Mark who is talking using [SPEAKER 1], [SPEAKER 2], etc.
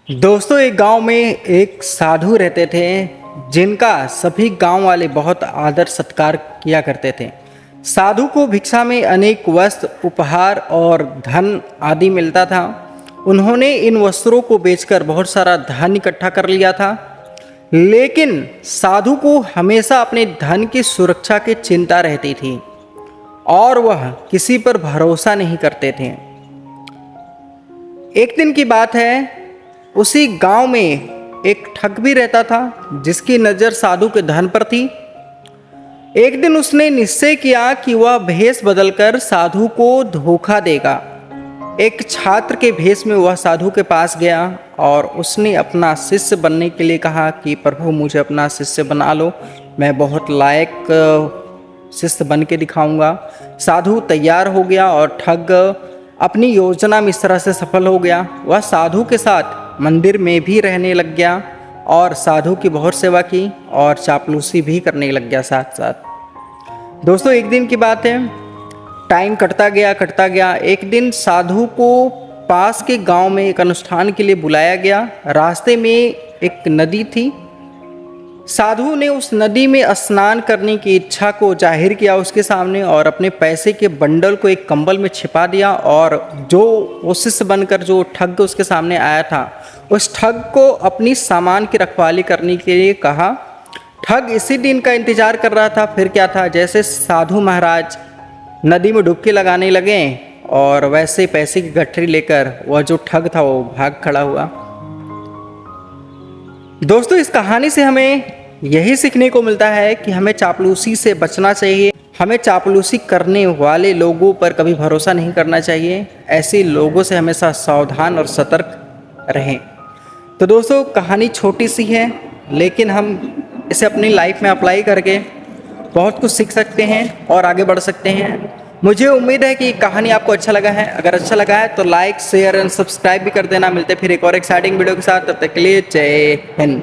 [SPEAKER 1] दोस्तों, एक गांव में एक साधु रहते थे जिनका सभी गांव वाले बहुत आदर सत्कार किया करते थे। साधु को भिक्षा में अनेक वस्त्र, उपहार और धन आदि मिलता था। उन्होंने इन वस्त्रों को बेचकर बहुत सारा धन इकट्ठा कर लिया था, लेकिन साधु को हमेशा अपने धन की सुरक्षा की चिंता रहती थी और वह किसी पर भरोसा नहीं करते थे। एक दिन की बात है, उसी गांव में एक ठग भी रहता था जिसकी नज़र साधु के धन पर थी। एक दिन उसने निश्चय किया कि वह भेष बदलकर साधु को धोखा देगा। एक छात्र के भेष में वह साधु के पास गया और उसने अपना शिष्य बनने के लिए कहा कि प्रभु, मुझे अपना शिष्य बना लो, मैं बहुत लायक शिष्य बन के दिखाऊंगा। साधु तैयार हो गया और ठग अपनी योजना में इस तरह से सफल हो गया। वह साधु के साथ मंदिर में भी रहने लग गया और साधु की बहुत सेवा की और चापलूसी भी करने लग गया साथ साथ। दोस्तों, एक दिन की बात है, टाइम कटता गया। एक दिन साधु को पास के गांव में एक अनुष्ठान के लिए बुलाया गया। रास्ते में एक नदी थी। साधु ने उस नदी में स्नान करने की इच्छा को जाहिर किया उसके सामने और अपने पैसे के बंडल को एक कंबल में छिपा दिया और जो वो शिष्य बनकर जो ठग उसके सामने आया था, उस ठग को अपनी सामान की रखवाली करने के लिए कहा। ठग इसी दिन का इंतजार कर रहा था। फिर क्या था, जैसे साधु महाराज नदी में डुबकी लगाने लगे और वैसे पैसे की गठरी लेकर वह जो ठग था वो भाग खड़ा हुआ। दोस्तों, इस कहानी से हमें यही सीखने को मिलता है कि हमें चापलूसी से बचना चाहिए। हमें चापलूसी करने वाले लोगों पर कभी भरोसा नहीं करना चाहिए। ऐसे लोगों से हमेशा सावधान और सतर्क रहें। तो दोस्तों, कहानी छोटी सी है, लेकिन हम इसे अपनी लाइफ में अप्लाई करके बहुत कुछ सीख सकते हैं और आगे बढ़ सकते हैं। मुझे उम्मीद है कि कहानी आपको अच्छा लगा है। अगर अच्छा लगा है तो लाइक, शेयर एंड सब्सक्राइब भी कर देना। मिलते फिर एक और एक्साइटिंग वीडियो के साथ। तब तक के लिए जय हिंद।